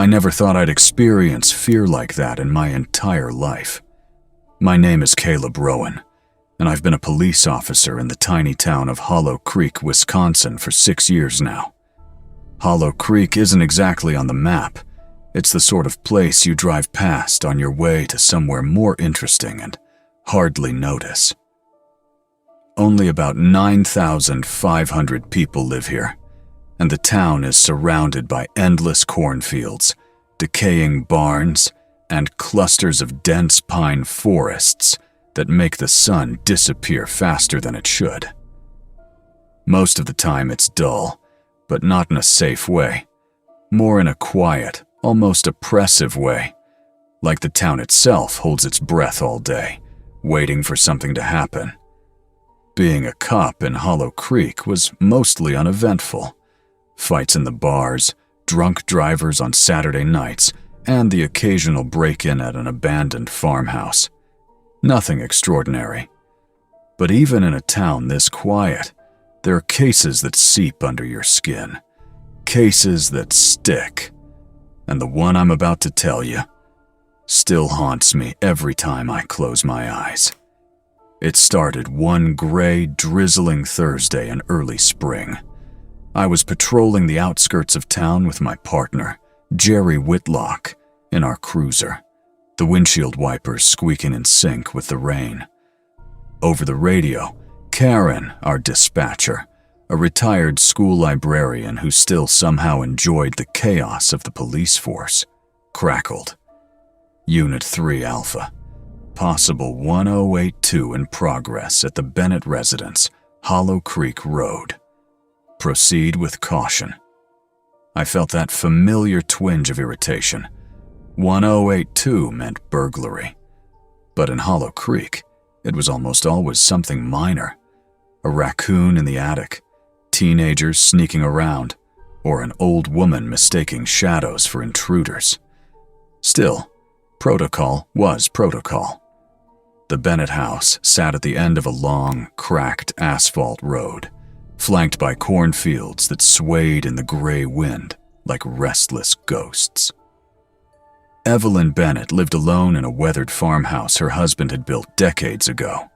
I never thought I'd experience fear like that in my entire life. My name is Caleb Rowan, and I've been a police officer in the tiny town of Hollow Creek, Wisconsin for 6 years now. Hollow Creek isn't exactly on the map. It's the sort of place you drive past on your way to somewhere more interesting and hardly notice. Only about 9,500 people live here, and the town is surrounded by endless cornfields, decaying barns, and clusters of dense pine forests that make the sun disappear faster than it should. Most of the time it's dull, but not in a safe way, more in a quiet, almost oppressive way, like the town itself holds its breath all day, waiting for something to happen. Being a cop in Hollow Creek was mostly uneventful. Fights in the bars, drunk drivers on Saturday nights, and the occasional break-in at an abandoned farmhouse. Nothing extraordinary. But even in a town this quiet, there are cases that seep under your skin. Cases that stick. And the one I'm about to tell you still haunts me every time I close my eyes. It started one gray, drizzling Thursday in early spring. I was patrolling the outskirts of town with my partner, Jerry Whitlock, in our cruiser, the windshield wipers squeaking in sync with the rain. Over the radio, Karen, our dispatcher, a retired school librarian who still somehow enjoyed the chaos of the police force, crackled. Unit 3 Alpha. Possible 1082 in progress at the Bennett residence, Hollow Creek Road. Proceed with caution. I felt that familiar twinge of irritation. 1082 meant burglary. But in Hollow Creek, it was almost always something minor. A raccoon in the attic, teenagers sneaking around, or an old woman mistaking shadows for intruders. Still, protocol was protocol. The Bennett house sat at the end of a long, cracked asphalt road, flanked by cornfields that swayed in the gray wind like restless ghosts. Evelyn Bennett lived alone in a weathered farmhouse her husband had built decades ago.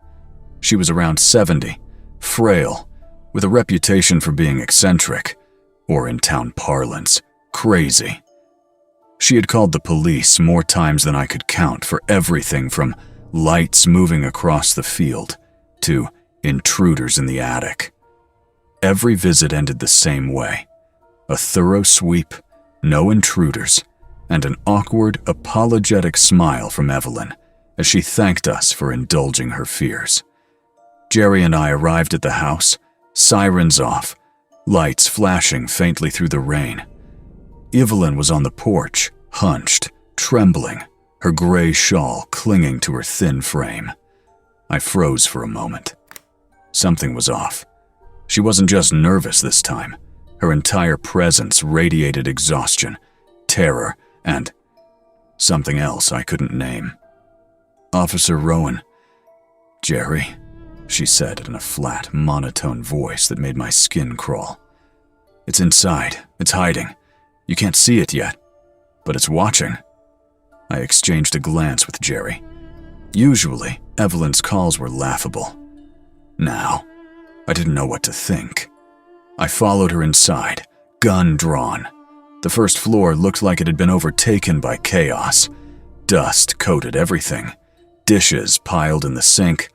She was around 70, frail, with a reputation for being eccentric, or in town parlance, crazy. She had called the police more times than I could count for everything from lights moving across the field to intruders in the attic. Every visit ended the same way. A thorough sweep, no intruders, and an awkward, apologetic smile from Evelyn as she thanked us for indulging her fears. Jerry and I arrived at the house, sirens off, lights flashing faintly through the rain. Evelyn was on the porch, hunched, trembling, her gray shawl clinging to her thin frame. I froze for a moment. Something was off. She wasn't just nervous this time. Her entire presence radiated exhaustion, terror, and something else I couldn't name. "Officer Rowan." "Jerry," she said in a flat, monotone voice that made my skin crawl. "It's inside. It's hiding. You can't see it yet, but it's watching." I exchanged a glance with Jerry. Usually, Evelyn's calls were laughable. Now, I didn't know what to think. I followed her inside, gun drawn. The first floor looked like it had been overtaken by chaos. Dust coated everything. Dishes piled in the sink.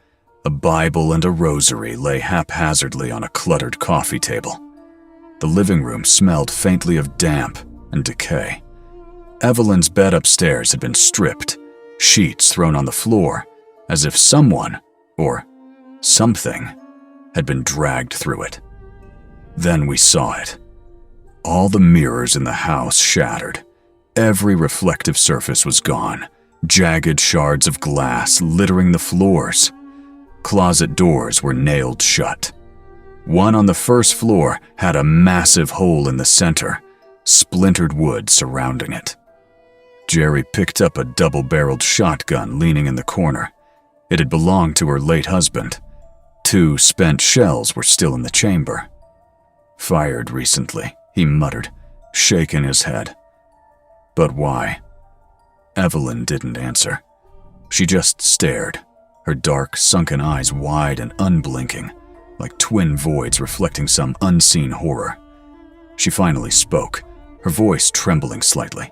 A Bible and a rosary lay haphazardly on a cluttered coffee table. The living room smelled faintly of damp and decay. Evelyn's bed upstairs had been stripped, sheets thrown on the floor, as if someone, or something, had been dragged through it. Then we saw it. All the mirrors in the house shattered. Every reflective surface was gone, jagged shards of glass littering the floors. Closet doors were nailed shut. One on the first floor had a massive hole in the center, splintered wood surrounding it. Jerry picked up a double-barreled shotgun leaning in the corner. It had belonged to her late husband. 2 spent shells were still in the chamber. "Fired recently," he muttered, shaking his head. But why? Evelyn didn't answer. She just stared, her dark, sunken eyes wide and unblinking, like twin voids reflecting some unseen horror. She finally spoke, her voice trembling slightly.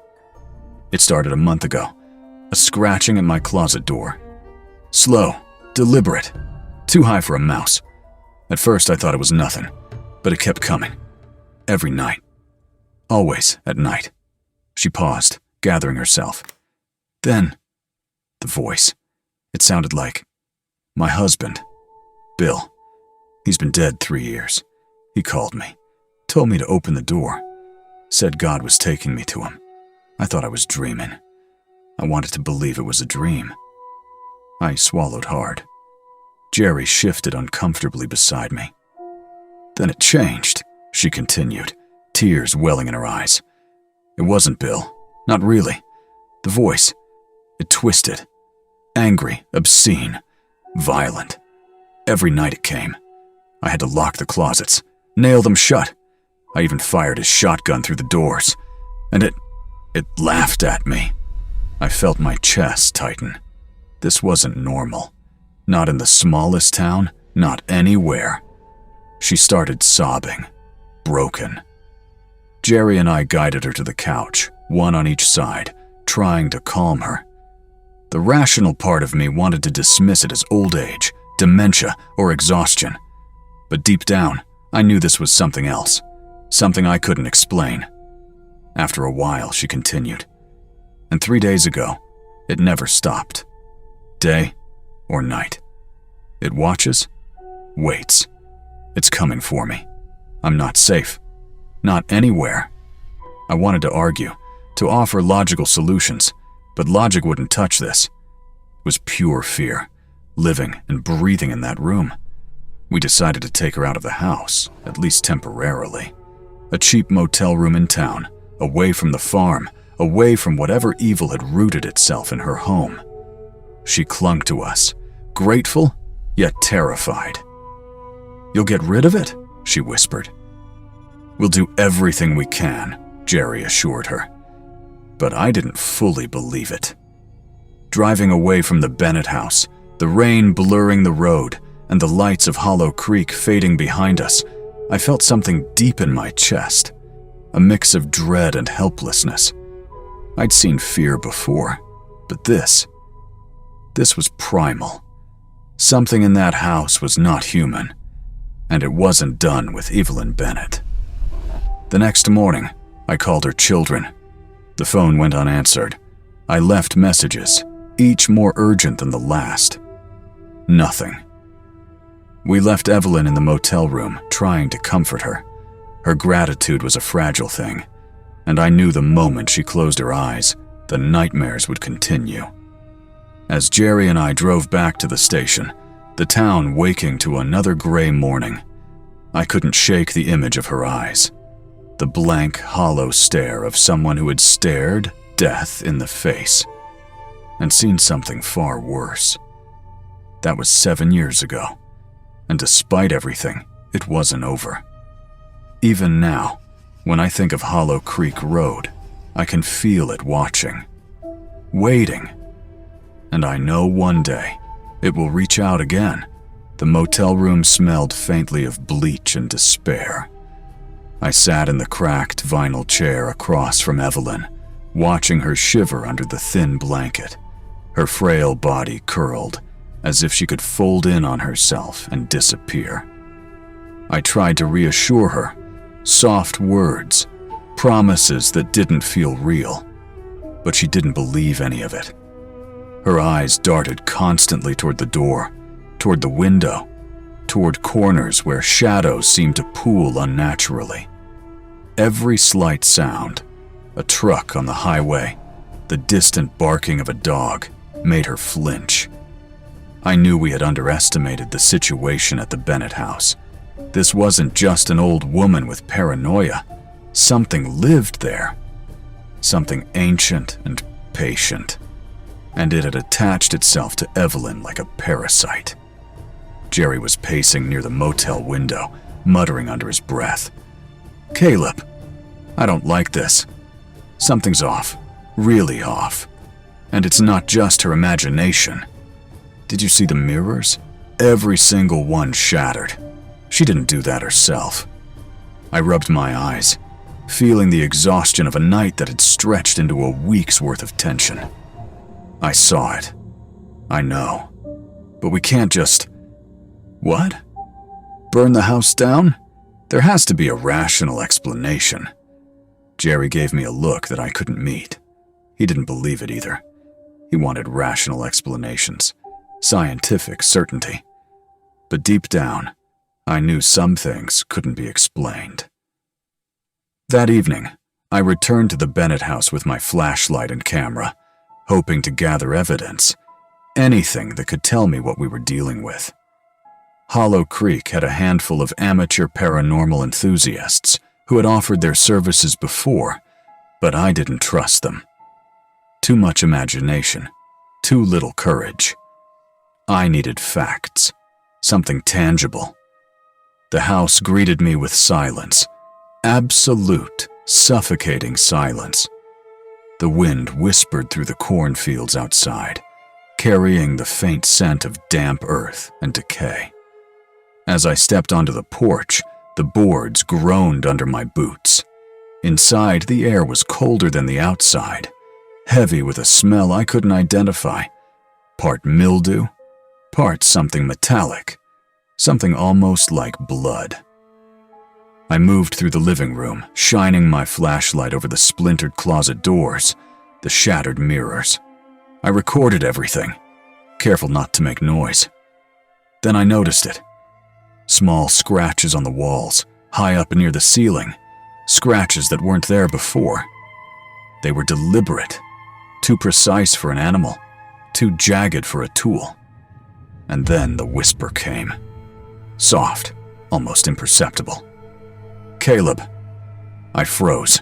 It started a month ago, a scratching at my closet door. Slow, deliberate, too high for a mouse. At first I thought it was nothing, but it kept coming. Every night. Always at night. She paused, gathering herself. Then, the voice. It sounded like my husband, Bill. He's been dead 3 years. He called me, told me to open the door, said God was taking me to him. I thought I was dreaming. I wanted to believe it was a dream. I swallowed hard. Jerry shifted uncomfortably beside me. Then it changed, she continued, tears welling in her eyes. It wasn't Bill. Not really. The voice. It twisted. Angry, obscene, violent. Every night it came. I had to lock the closets, nail them shut. I even fired his shotgun through the doors. And it laughed at me. I felt my chest tighten. This wasn't normal. Not in the smallest town, not anywhere. She started sobbing, broken. Jerry and I guided her to the couch, one on each side, trying to calm her. The rational part of me wanted to dismiss it as old age, dementia, or exhaustion. But deep down, I knew this was something else, something I couldn't explain. After a while, she continued. And 3 days ago, it never stopped. Day or night. It watches, waits. It's coming for me. I'm not safe. Not anywhere. I wanted to argue, to offer logical solutions, but logic wouldn't touch this. It was pure fear, living and breathing in that room. We decided to take her out of the house, at least temporarily. A cheap motel room in town, away from the farm, away from whatever evil had rooted itself in her home. She clung to us, grateful, yet terrified. You'll get rid of it? She whispered. We'll do everything we can, Jerry assured her. But I didn't fully believe it. Driving away from the Bennett house, the rain blurring the road, and the lights of Hollow Creek fading behind us, I felt something deep in my chest, a mix of dread and helplessness. I'd seen fear before, but this was primal. Something in that house was not human, and it wasn't done with Evelyn Bennett. The next morning, I called her children. The phone went unanswered. I left messages, each more urgent than the last. Nothing. We left Evelyn in the motel room, trying to comfort her. Her gratitude was a fragile thing, and I knew the moment she closed her eyes, the nightmares would continue. As Jerry and I drove back to the station, the town waking to another gray morning, I couldn't shake the image of her eyes. The blank, hollow stare of someone who had stared death in the face and seen something far worse. That was 7 years ago, and despite everything, it wasn't over. Even now, when I think of Hollow Creek Road, I can feel it watching, waiting. And I know one day, it will reach out again. The motel room smelled faintly of bleach and despair. I sat in the cracked vinyl chair across from Evelyn, watching her shiver under the thin blanket, her frail body curled, as if she could fold in on herself and disappear. I tried to reassure her, soft words, promises that didn't feel real, but she didn't believe any of it. Her eyes darted constantly toward the door, toward the window, toward corners where shadows seemed to pool unnaturally. Every slight sound, a truck on the highway, the distant barking of a dog, made her flinch. I knew we had underestimated the situation at the Bennett house. This wasn't just an old woman with paranoia. Something lived there. Something ancient and patient. And it had attached itself to Evelyn like a parasite. Jerry was pacing near the motel window, muttering under his breath. "Caleb, I don't like this. Something's off. Really off. And it's not just her imagination. Did you see the mirrors? Every single one shattered. She didn't do that herself. I rubbed my eyes, feeling the exhaustion of a night that had stretched into a week's worth of tension. I saw it. I know. But we can't just... What? Burn the house down? There has to be a rational explanation. Jerry gave me a look that I couldn't meet. He didn't believe it either. He wanted rational explanations, scientific certainty. But deep down, I knew some things couldn't be explained. That evening, I returned to the Bennett house with my flashlight and camera, hoping to gather evidence, anything that could tell me what we were dealing with. Hollow Creek had a handful of amateur paranormal enthusiasts who had offered their services before, but I didn't trust them. Too much imagination, too little courage. I needed facts, something tangible. The house greeted me with silence, absolute, suffocating silence. The wind whispered through the cornfields outside, carrying the faint scent of damp earth and decay. As I stepped onto the porch, the boards groaned under my boots. Inside, the air was colder than the outside, heavy with a smell I couldn't identify. Part mildew, part something metallic, something almost like blood. I moved through the living room, shining my flashlight over the splintered closet doors, the shattered mirrors. I recorded everything, careful not to make noise. Then I noticed it. Small scratches on the walls, high up near the ceiling, scratches that weren't there before. They were deliberate, too precise for an animal, too jagged for a tool. And then the whisper came. Soft, almost imperceptible. "Caleb." I froze.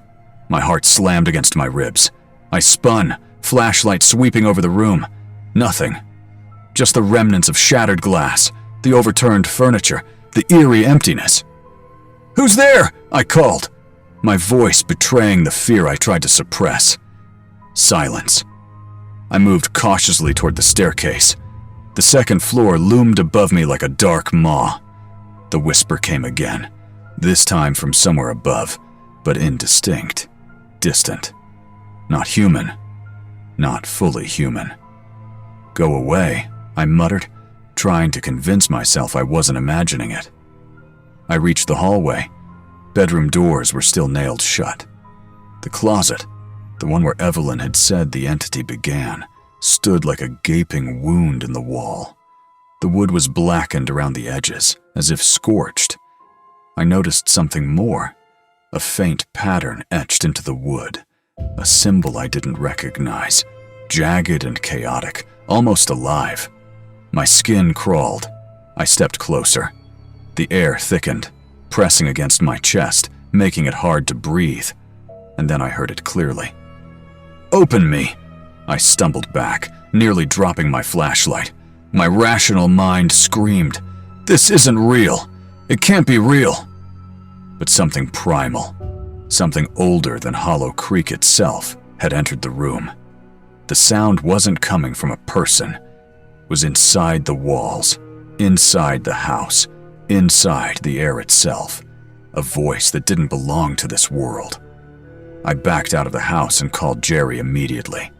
My heart slammed against my ribs. I spun, flashlight sweeping over the room. Nothing. Just the remnants of shattered glass, the overturned furniture, the eerie emptiness. "Who's there?" I called, my voice betraying the fear I tried to suppress. Silence. I moved cautiously toward the staircase. The second floor loomed above me like a dark maw. The whisper came again, this time from somewhere above, but indistinct, distant. Not human. Not fully human. "Go away," I muttered, trying to convince myself I wasn't imagining it. I reached the hallway. Bedroom doors were still nailed shut. The closet, the one where Evelyn had said the entity began, stood like a gaping wound in the wall. The wood was blackened around the edges, as if scorched. I noticed something more, a faint pattern etched into the wood, a symbol I didn't recognize, jagged and chaotic, almost alive. My skin crawled. I stepped closer. The air thickened, pressing against my chest, making it hard to breathe. And then I heard it clearly. "Open me!" I stumbled back, nearly dropping my flashlight. My rational mind screamed, "This isn't real! It can't be real!" But something primal, something older than Hollow Creek itself, had entered the room. The sound wasn't coming from a person. It was inside the walls, inside the house, inside the air itself. A voice that didn't belong to this world. I backed out of the house and called Jerry immediately.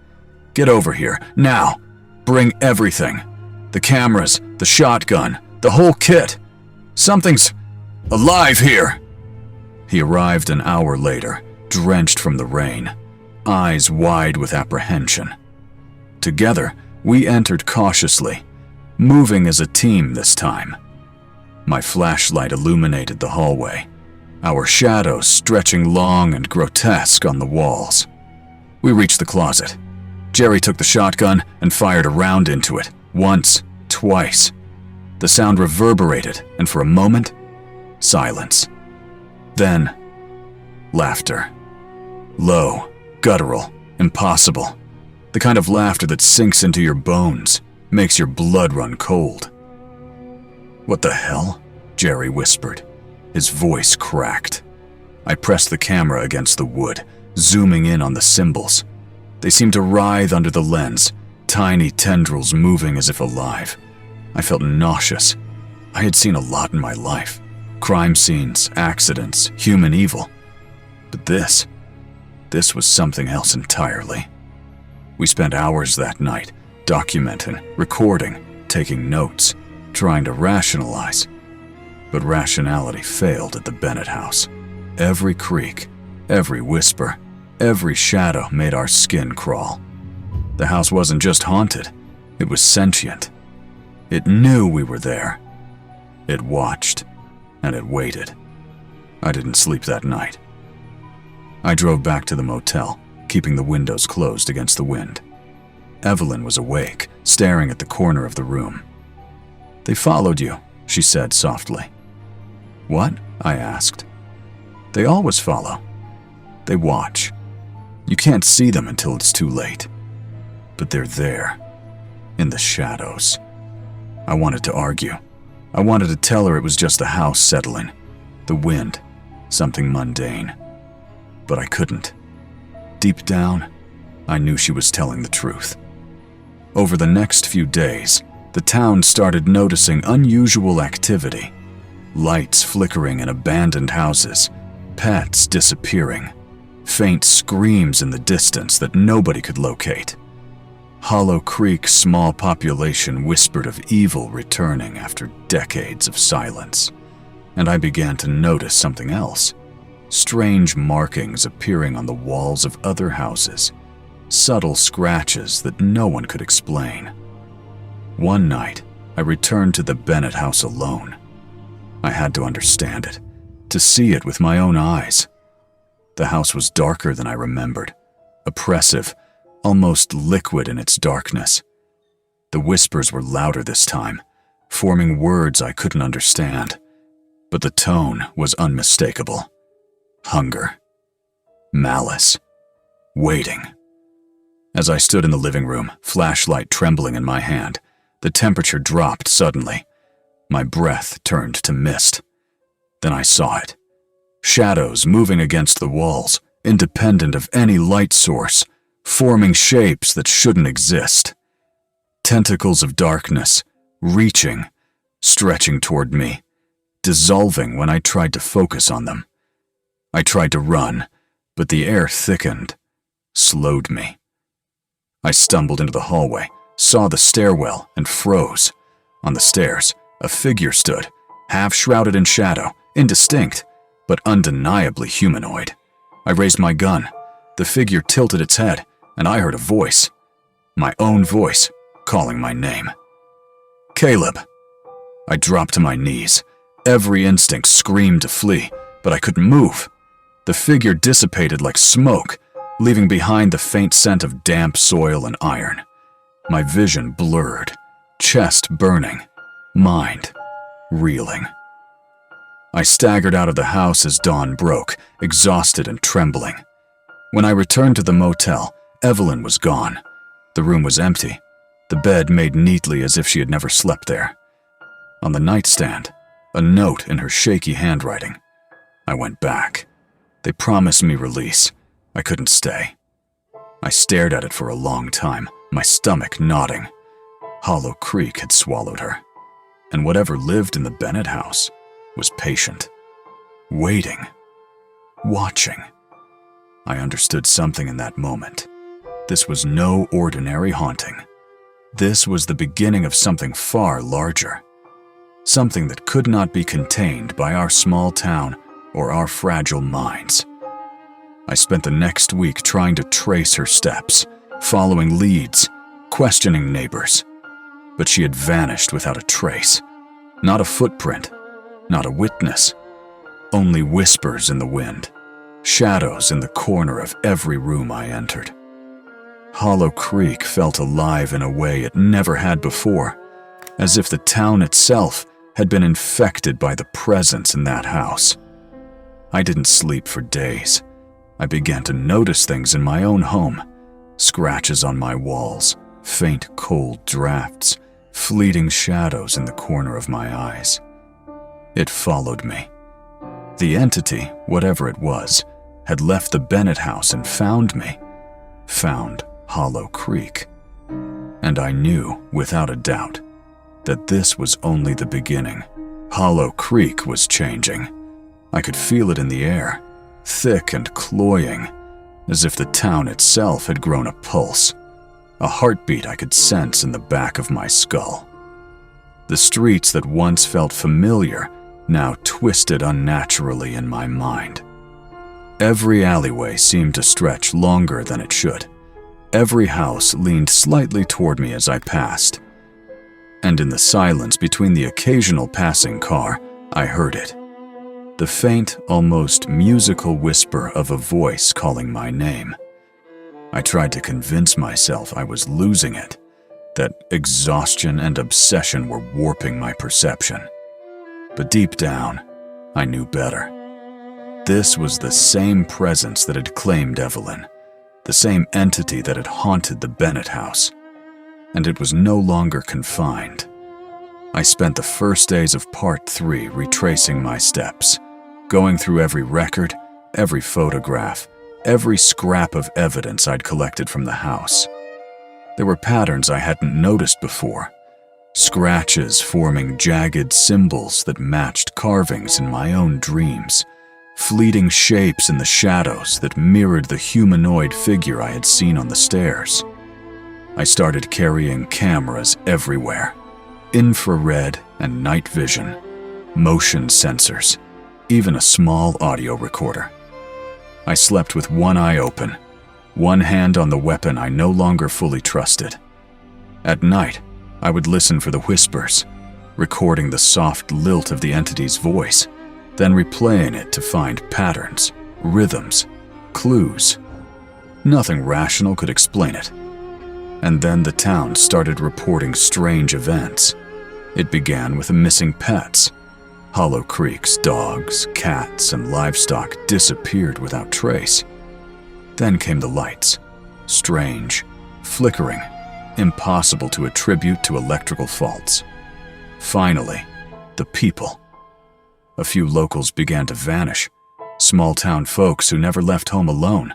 "Get over here, now! Bring everything! The cameras, the shotgun, the whole kit! Something's alive here!" He arrived an hour later, drenched from the rain, eyes wide with apprehension. Together, we entered cautiously, moving as a team this time. My flashlight illuminated the hallway, our shadows stretching long and grotesque on the walls. We reached the closet. Jerry took the shotgun and fired a round into it, once, twice. The sound reverberated, and for a moment, silence. Then, laughter. Low, guttural, impossible. The kind of laughter that sinks into your bones, makes your blood run cold. "What the hell?" Jerry whispered. His voice cracked. I pressed the camera against the wood, zooming in on the symbols. They seemed to writhe under the lens, tiny tendrils moving as if alive. I felt nauseous. I had seen a lot in my life. Crime scenes, accidents, human evil. But this was something else entirely. We spent hours that night, documenting, recording, taking notes, trying to rationalize. But rationality failed at the Bennett house. Every creak, every whisper, every shadow made our skin crawl. The house wasn't just haunted, it was sentient. It knew we were there. It watched, and it waited. I didn't sleep that night. I drove back to the motel, keeping the windows closed against the wind. Evelyn was awake, staring at the corner of the room. "They followed you," she said softly. "What?" I asked. "They always follow. They watch. You can't see them until it's too late. But they're there, in the shadows." I wanted to argue. I wanted to tell her it was just the house settling, the wind, something mundane. But I couldn't. Deep down, I knew she was telling the truth. Over the next few days, the town started noticing unusual activity. Lights flickering in abandoned houses, pets disappearing, faint screams in the distance that nobody could locate. Hollow Creek's small population whispered of evil returning after decades of silence. And I began to notice something else. Strange markings appearing on the walls of other houses. Subtle scratches that no one could explain. One night, I returned to the Bennett house alone. I had to understand it, to see it with my own eyes. The house was darker than I remembered, oppressive, almost liquid in its darkness. The whispers were louder this time, forming words I couldn't understand, but the tone was unmistakable. Hunger, malice, waiting. As I stood in the living room, flashlight trembling in my hand, the temperature dropped suddenly. My breath turned to mist. Then I saw it. Shadows moving against the walls, independent of any light source, forming shapes that shouldn't exist. Tentacles of darkness, reaching, stretching toward me, dissolving when I tried to focus on them. I tried to run, but the air thickened, slowed me. I stumbled into the hallway, saw the stairwell, and froze. On the stairs, a figure stood, half shrouded in shadow, indistinct, but undeniably humanoid. I raised my gun. The figure tilted its head, and I heard a voice. My own voice, calling my name. "Caleb." I dropped to my knees. Every instinct screamed to flee, but I couldn't move. The figure dissipated like smoke, leaving behind the faint scent of damp soil and iron. My vision blurred, chest burning, mind reeling. I staggered out of the house as dawn broke, exhausted and trembling. When I returned to the motel, Evelyn was gone. The room was empty, the bed made neatly as if she had never slept there. On the nightstand, a note in her shaky handwriting. I went back. They promised me release. I couldn't stay. I stared at it for a long time, my stomach knotting. Hollow Creek had swallowed her. And whatever lived in the Bennett house was patient. Waiting. Watching. I understood something in that moment. This was no ordinary haunting. This was the beginning of something far larger. Something that could not be contained by our small town or our fragile minds. I spent the next week trying to trace her steps, following leads, questioning neighbors. But she had vanished without a trace. Not a footprint, not a witness. Only whispers in the wind, shadows in the corner of every room I entered. Hollow Creek felt alive in a way it never had before, as if the town itself had been infected by the presence in that house. I didn't sleep for days. I began to notice things in my own home. Scratches on my walls, faint cold drafts, fleeting shadows in the corner of my eyes. It followed me. The entity, whatever it was, had left the Bennett house and found me. Found Hollow Creek. And I knew, without a doubt, that this was only the beginning. Hollow Creek was changing. I could feel it in the air, thick and cloying, as if the town itself had grown a pulse, a heartbeat I could sense in the back of my skull. The streets that once felt familiar now twisted unnaturally in my mind. Every alleyway seemed to stretch longer than it should. Every house leaned slightly toward me as I passed. And in the silence between the occasional passing car, I heard it. The faint, almost musical whisper of a voice calling my name. I tried to convince myself I was losing it, that exhaustion and obsession were warping my perception. But deep down, I knew better. This was the same presence that had claimed Evelyn, the same entity that had haunted the Bennett house, and it was no longer confined. I spent the first days of Part 3 retracing my steps, going through every record, every photograph, every scrap of evidence I'd collected from the house. There were patterns I hadn't noticed before, scratches forming jagged symbols that matched carvings in my own dreams, fleeting shapes in the shadows that mirrored the humanoid figure I had seen on the stairs. I started carrying cameras everywhere, infrared and night vision, motion sensors, even a small audio recorder. I slept with one eye open, one hand on the weapon I no longer fully trusted. At night, I would listen for the whispers, recording the soft lilt of the entity's voice, then replaying it to find patterns, rhythms, clues. Nothing rational could explain it. And then the town started reporting strange events. It began with the missing pets. Hollow Creek's dogs, cats, and livestock disappeared without trace. Then came the lights, strange, flickering, impossible to attribute to electrical faults. Finally, the people. A few locals began to vanish, small-town folks who never left home alone,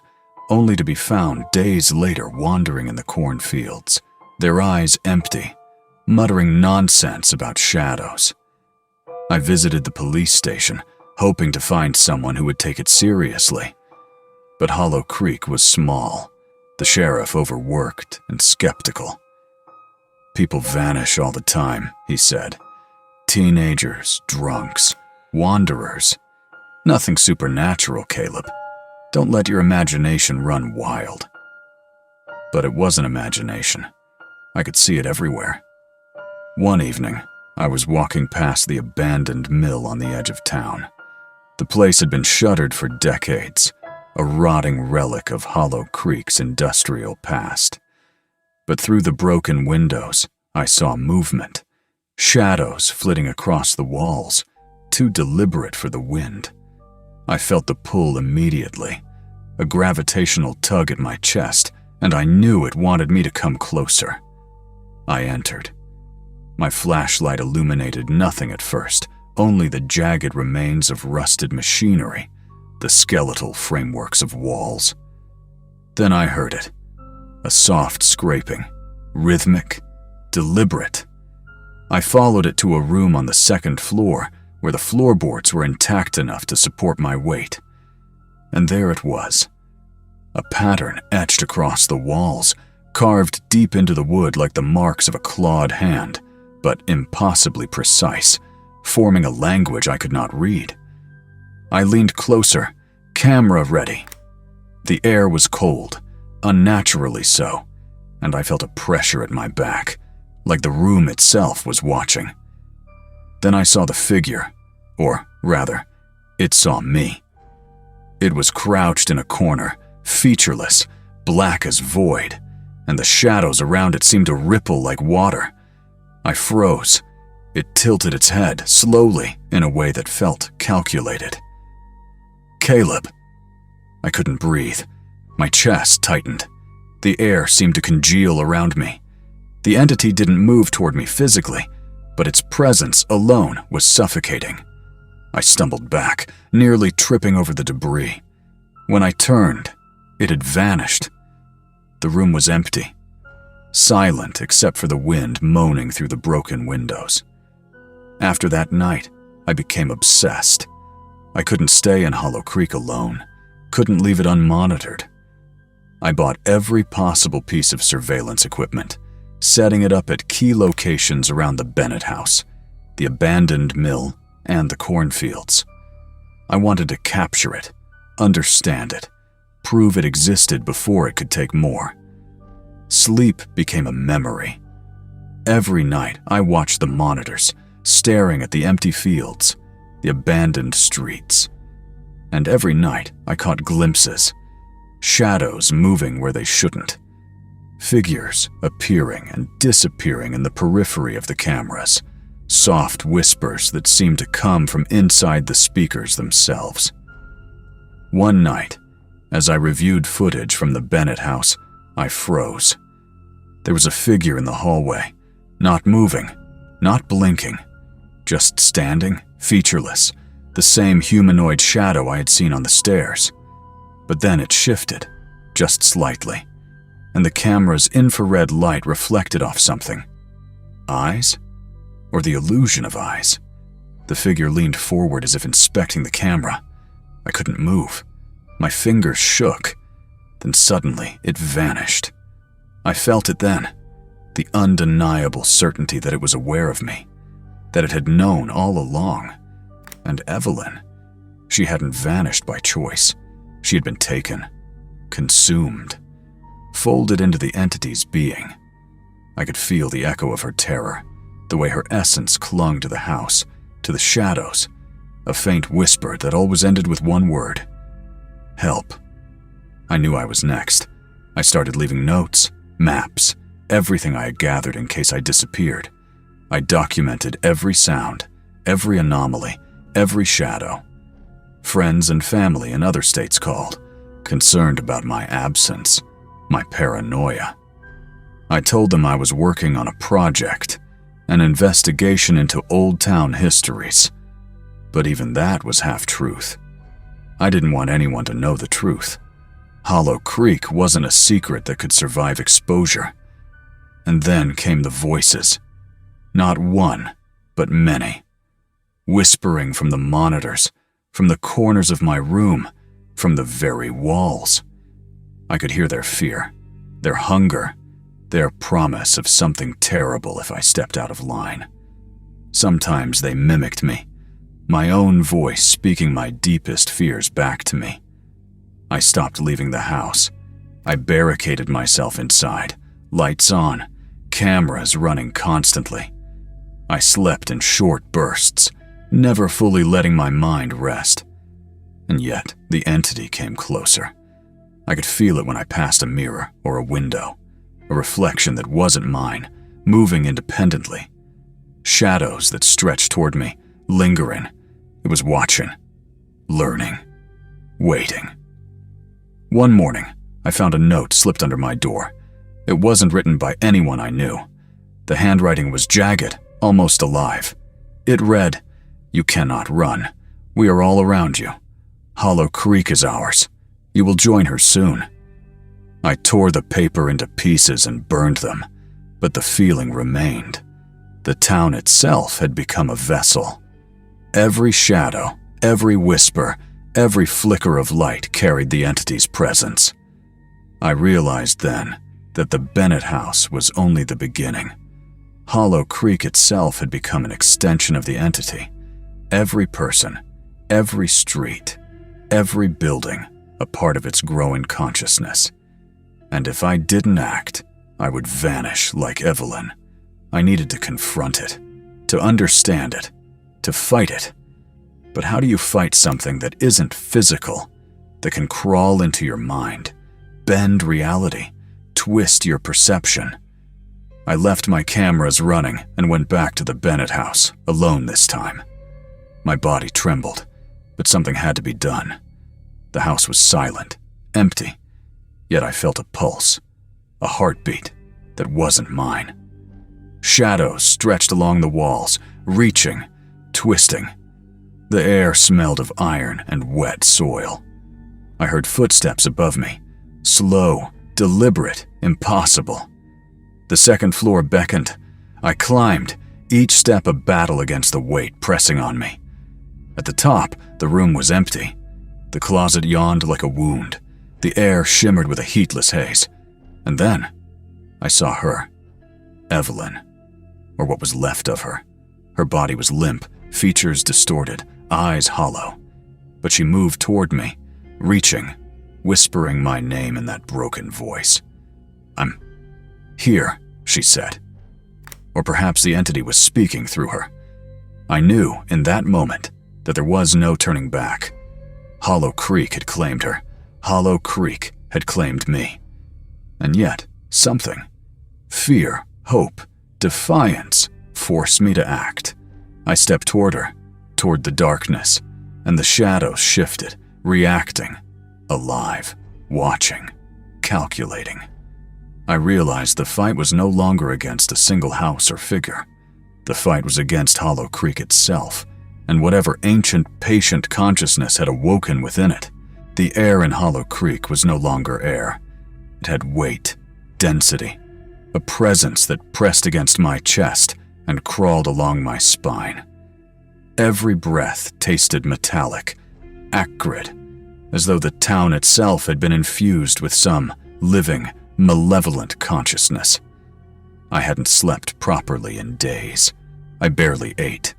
only to be found days later wandering in the cornfields, their eyes empty, muttering nonsense about shadows. I visited the police station, hoping to find someone who would take it seriously. But Hollow Creek was small, the sheriff overworked and skeptical. "People vanish all the time," he said. "Teenagers, drunks, wanderers. Nothing supernatural, Caleb. Don't let your imagination run wild." But it wasn't imagination. I could see it everywhere. One evening, I was walking past the abandoned mill on the edge of town. The place had been shuttered for decades, a rotting relic of Hollow Creek's industrial past. But through the broken windows, I saw movement, shadows flitting across the walls, too deliberate for the wind. I felt the pull immediately, a gravitational tug at my chest, and I knew it wanted me to come closer. I entered. My flashlight illuminated nothing at first, only the jagged remains of rusted machinery, the skeletal frameworks of walls. Then I heard it, a soft scraping, rhythmic, deliberate. I followed it to a room on the second floor where the floorboards were intact enough to support my weight. And there it was, a pattern etched across the walls, carved deep into the wood like the marks of a clawed hand, but impossibly precise, forming a language I could not read. I leaned closer, camera ready. The air was cold, unnaturally so, and I felt a pressure at my back, like the room itself was watching. Then I saw the figure, or rather, it saw me. It was crouched in a corner, featureless, black as void, and the shadows around it seemed to ripple like water. I froze. It tilted its head, slowly, in a way that felt calculated. "Caleb." I couldn't breathe. My chest tightened. The air seemed to congeal around me. The entity didn't move toward me physically, but its presence alone was suffocating. I stumbled back, nearly tripping over the debris. When I turned, it had vanished. The room was empty, silent except for the wind moaning through the broken windows. After that night, I became obsessed. I couldn't stay in Hollow Creek alone, couldn't leave it unmonitored. I bought every possible piece of surveillance equipment, setting it up at key locations around the Bennett house, the abandoned mill, and the cornfields. I wanted to capture it, understand it, prove it existed before it could take more. Sleep became a memory. Every night I watched the monitors, staring at the empty fields, the abandoned streets. And every night I caught glimpses, shadows moving where they shouldn't, figures appearing and disappearing in the periphery of the cameras, soft whispers that seemed to come from inside the speakers themselves. One night, as I reviewed footage from the Bennett house, I froze. There was a figure in the hallway, not moving, not blinking, just standing, featureless, the same humanoid shadow I had seen on the stairs. But then it shifted, just slightly, and the camera's infrared light reflected off something. Eyes? Or the illusion of eyes? The figure leaned forward as if inspecting the camera. I couldn't move. My fingers shook. Then suddenly, it vanished. I felt it then, the undeniable certainty that it was aware of me, that it had known all along. And Evelyn, she hadn't vanished by choice. She had been taken, consumed, folded into the entity's being. I could feel the echo of her terror, the way her essence clung to the house, to the shadows, a faint whisper that always ended with one word: help. I knew I was next. I started leaving notes, maps, everything I had gathered in case I disappeared. I documented every sound, every anomaly, every shadow. Friends and family in other states called, concerned about my absence, my paranoia. I told them I was working on a project, an investigation into old town histories. But even that was half-truth. I didn't want anyone to know the truth. Hollow Creek wasn't a secret that could survive exposure. And then came the voices. Not one, but many. Whispering from the monitors, from the corners of my room, from the very walls. I could hear their fear, their hunger, their promise of something terrible if I stepped out of line. Sometimes they mimicked me, my own voice speaking my deepest fears back to me. I stopped leaving the house. I barricaded myself inside, lights on, cameras running constantly. I slept in short bursts, never fully letting my mind rest. And yet, the entity came closer. I could feel it when I passed a mirror or a window, a reflection that wasn't mine, moving independently. Shadows that stretched toward me, lingering. It was watching, learning, waiting. One morning, I found a note slipped under my door. It wasn't written by anyone I knew. The handwriting was jagged, almost alive. It read, "You cannot run. We are all around you. Hollow Creek is ours. You will join her soon." I tore the paper into pieces and burned them, but the feeling remained. The town itself had become a vessel. Every shadow, every whisper, every flicker of light carried the entity's presence. I realized then that the Bennett house was only the beginning. Hollow Creek itself had become an extension of the entity. Every person, every street, every building, a part of its growing consciousness. And if I didn't act, I would vanish like Evelyn. I needed to confront it, to understand it, to fight it. But how do you fight something that isn't physical, that can crawl into your mind, bend reality, twist your perception? I left my cameras running and went back to the Bennett house, alone this time. My body trembled, but something had to be done. The house was silent, empty, yet I felt a pulse, a heartbeat that wasn't mine. Shadows stretched along the walls, reaching, twisting. The air smelled of iron and wet soil. I heard footsteps above me, slow, deliberate, impossible. The second floor beckoned. I climbed, each step a battle against the weight pressing on me. At the top, the room was empty. The closet yawned like a wound. The air shimmered with a heatless haze. And then, I saw her. Evelyn. Or what was left of her. Her body was limp, features distorted, eyes hollow. But she moved toward me, reaching, whispering my name in that broken voice. "I'm here," she said. Or perhaps the entity was speaking through her. I knew, in that moment, that there was no turning back. Hollow Creek had claimed her. Hollow Creek had claimed me. And yet, something, fear, hope, defiance, forced me to act. I stepped toward her, toward the darkness, and the shadows shifted, reacting, alive, watching, calculating. I realized the fight was no longer against a single house or figure. The fight was against Hollow Creek itself, and whatever ancient, patient consciousness had awoken within it. The air in Hollow Creek was no longer air. It had weight, density, a presence that pressed against my chest and crawled along my spine. Every breath tasted metallic, acrid, as though the town itself had been infused with some living, malevolent consciousness. I hadn't slept properly in days. I barely ate.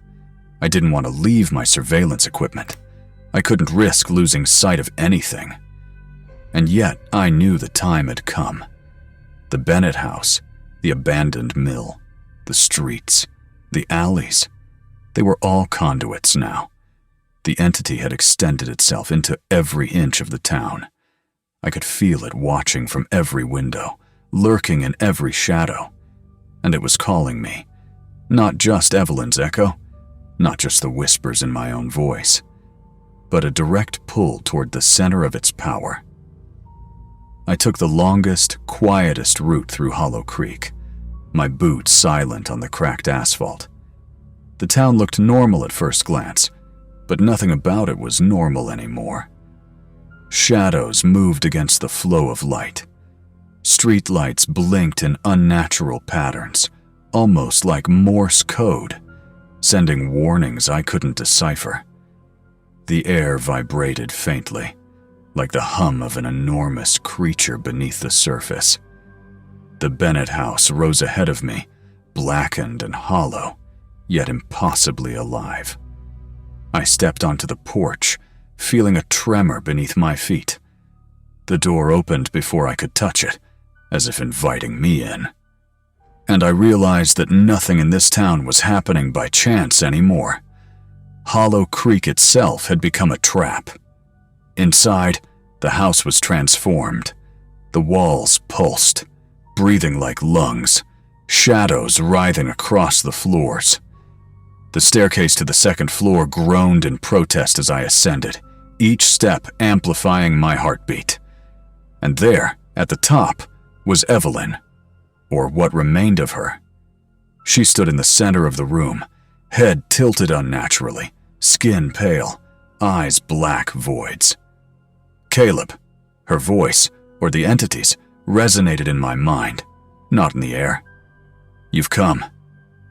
I didn't want to leave my surveillance equipment. I couldn't risk losing sight of anything. And yet I knew the time had come. The Bennett house, the abandoned mill, the streets, the alleys, they were all conduits now. The entity had extended itself into every inch of the town. I could feel it watching from every window, lurking in every shadow. And it was calling me. Not just Evelyn's echo, not just the whispers in my own voice, but a direct pull toward the center of its power. I took the longest, quietest route through Hollow Creek, my boots silent on the cracked asphalt. The town looked normal at first glance, but nothing about it was normal anymore. Shadows moved against the flow of light. Street lights blinked in unnatural patterns, almost like Morse code, sending warnings I couldn't decipher. The air vibrated faintly, like the hum of an enormous creature beneath the surface. The Bennett house rose ahead of me, blackened and hollow, yet impossibly alive. I stepped onto the porch, feeling a tremor beneath my feet. The door opened before I could touch it, as if inviting me in. And I realized that nothing in this town was happening by chance anymore. Hollow Creek itself had become a trap. Inside, the house was transformed. The walls pulsed, breathing like lungs, shadows writhing across the floors. The staircase to the second floor groaned in protest as I ascended, each step amplifying my heartbeat. And there, at the top, was Evelyn, or what remained of her. She stood in the center of the room, head tilted unnaturally, skin pale, eyes black voids. Caleb, her voice, or the entity's, resonated in my mind, not in the air. "You've come.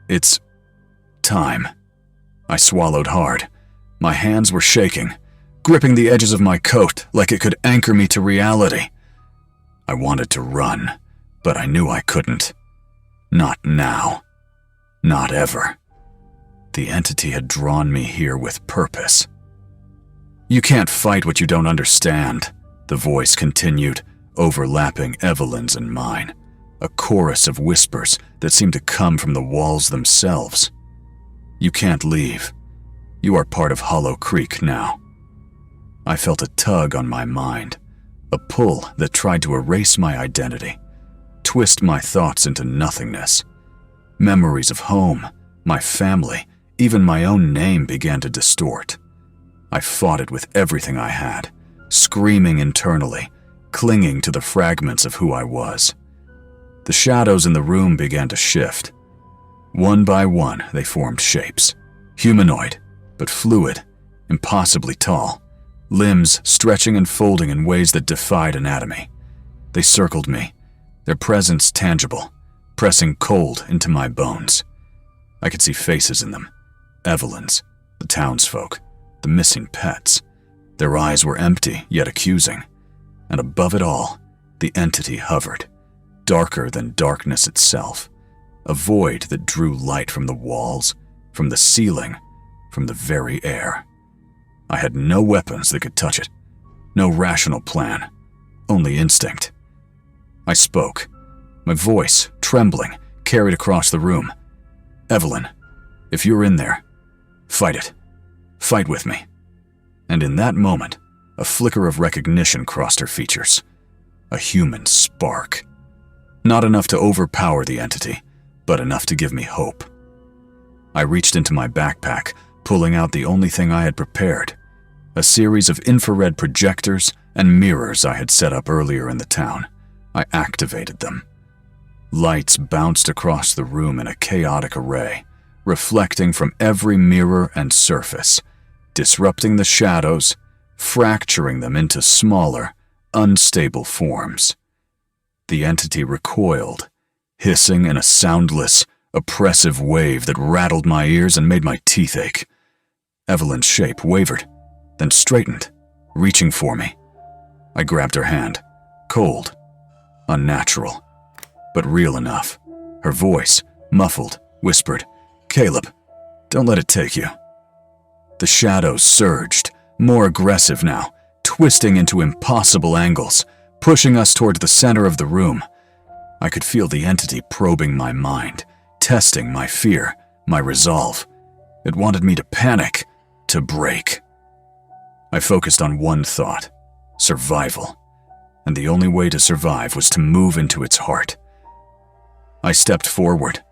It's time." I swallowed hard. My hands were shaking, gripping the edges of my coat like it could anchor me to reality. I wanted to run, but I knew I couldn't. Not now. Not ever. The entity had drawn me here with purpose. "You can't fight what you don't understand," the voice continued, overlapping Evelyn's and mine, a chorus of whispers that seemed to come from the walls themselves. "You can't leave. You are part of Hollow Creek now." I felt a tug on my mind, a pull that tried to erase my identity, twist my thoughts into nothingness. Memories of home, my family, even my own name began to distort. I fought it with everything I had, screaming internally, clinging to the fragments of who I was. The shadows in the room began to shift. One by one, they formed shapes. Humanoid, but fluid, impossibly tall, limbs stretching and folding in ways that defied anatomy. They circled me, their presence tangible, pressing cold into my bones. I could see faces in them. Evelyn's, the townsfolk, the missing pets. Their eyes were empty, yet accusing. And above it all, the entity hovered, darker than darkness itself. A void that drew light from the walls, from the ceiling, from the very air. I had no weapons that could touch it. No rational plan. Only instinct. I spoke. My voice, trembling, carried across the room. "Evelyn, if you're in there, fight it. Fight with me." And in that moment, a flicker of recognition crossed her features. A human spark. Not enough to overpower the entity, but enough to give me hope. I reached into my backpack, pulling out the only thing I had prepared, a series of infrared projectors and mirrors I had set up earlier in the town. I activated them. Lights bounced across the room in a chaotic array, reflecting from every mirror and surface, disrupting the shadows, fracturing them into smaller, unstable forms. The entity recoiled, hissing in a soundless, oppressive wave that rattled my ears and made my teeth ache. Evelyn's shape wavered, then straightened, reaching for me. I grabbed her hand, cold, unnatural, but real enough. Her voice, muffled, whispered, "Caleb, don't let it take you." The shadows surged, more aggressive now, twisting into impossible angles, pushing us toward the center of the room. I could feel the entity probing my mind, testing my fear, my resolve. It wanted me to panic, to break. I focused on one thought: survival. And the only way to survive was to move into its heart. I stepped forward.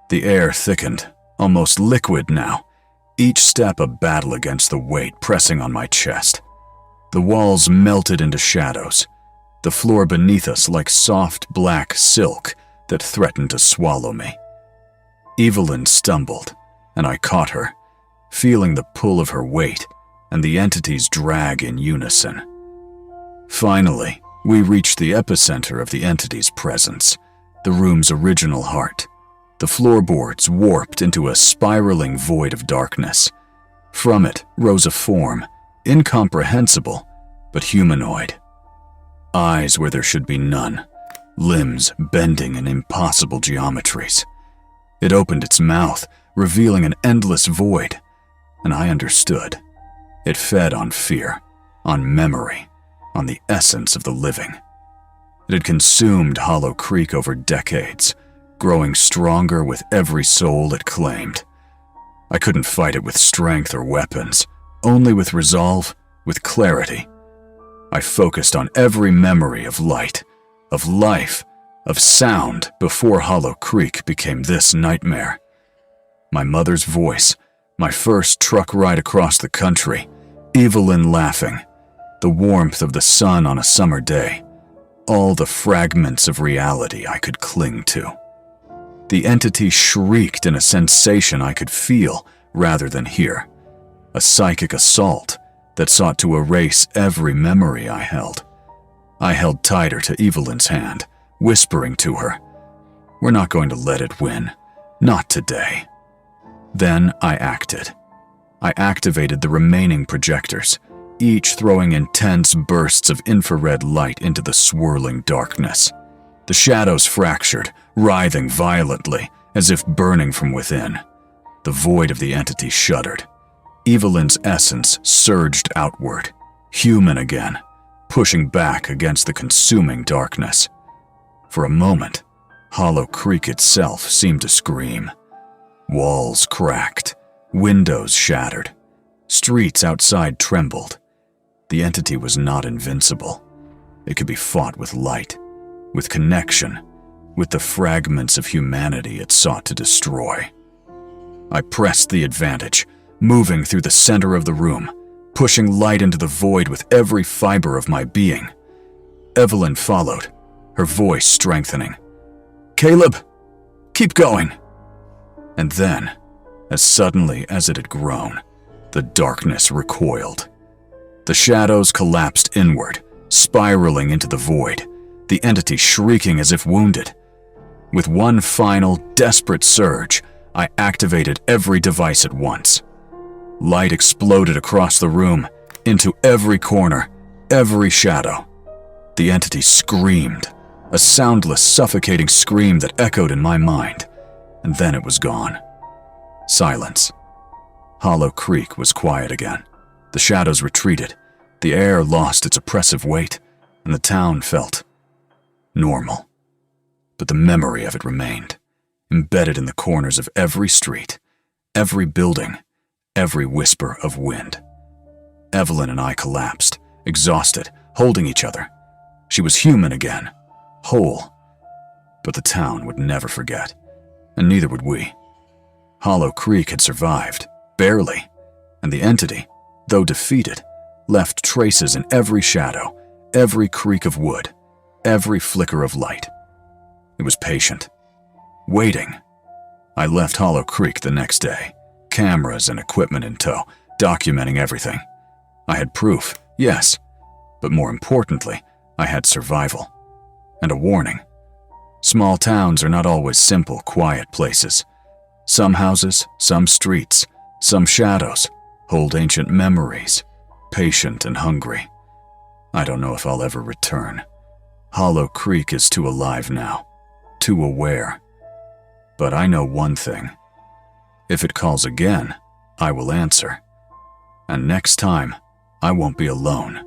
The air thickened, almost liquid now, each step a battle against the weight pressing on my chest. The walls melted into shadows, the floor beneath us like soft black silk that threatened to swallow me. Evelyn stumbled, and I caught her, feeling the pull of her weight and the entity's drag in unison. Finally, we reached the epicenter of the entity's presence, the room's original heart. The floorboards warped into a spiraling void of darkness. From it rose a form, incomprehensible, but humanoid. Eyes where there should be none, limbs bending in impossible geometries. It opened its mouth, revealing an endless void, and I understood. It fed on fear, on memory, on the essence of the living. It had consumed Hollow Creek over decades, growing stronger with every soul it claimed. I couldn't fight it with strength or weapons, only with resolve, with clarity. I focused on every memory of light, of life, of sound before Hollow Creek became this nightmare. My mother's voice, my first truck ride across the country, Evelyn laughing, the warmth of the sun on a summer day, all the fragments of reality I could cling to. The entity shrieked in a sensation I could feel rather than hear, a psychic assault that sought to erase every memory I held. I held tighter to Evelyn's hand, whispering to her, "We're not going to let it win. Not today." Then I acted. I activated the remaining projectors, each throwing intense bursts of infrared light into the swirling darkness. The shadows fractured, writhing violently, as if burning from within. The void of the entity shuddered. Evelyn's essence surged outward, human again, pushing back against the consuming darkness. For a moment, Hollow Creek itself seemed to scream. Walls cracked, windows shattered, streets outside trembled. The entity was not invincible. It could be fought with light, with connection, with the fragments of humanity it sought to destroy. I pressed the advantage, moving through the center of the room, pushing light into the void with every fiber of my being. Evelyn followed, her voice strengthening. "Caleb, keep going." And then, as suddenly as it had grown, the darkness recoiled. The shadows collapsed inward, spiraling into the void, the entity shrieking as if wounded. With one final, desperate surge, I activated every device at once. Light exploded across the room, into every corner, every shadow. The entity screamed, a soundless, suffocating scream that echoed in my mind, and then it was gone. Silence. Hollow Creek was quiet again. The shadows retreated, the air lost its oppressive weight, and the town felt normal. But the memory of it remained, embedded in the corners of every street, every building, every whisper of wind. Evelyn and I collapsed, exhausted, holding each other. She was human again, whole. But the town would never forget, and neither would we. Hollow Creek had survived, barely, and the entity, though defeated, left traces in every shadow, every creak of wood, every flicker of light. It was patient, waiting. I left Hollow Creek the next day, cameras and equipment in tow, documenting everything. I had proof, yes, but more importantly, I had survival. And a warning. Small towns are not always simple, quiet places. Some houses, some streets, some shadows hold ancient memories, patient and hungry. I don't know if I'll ever return. Hollow Creek is too alive now, too aware. But I know one thing. If it calls again, I will answer. And next time, I won't be alone.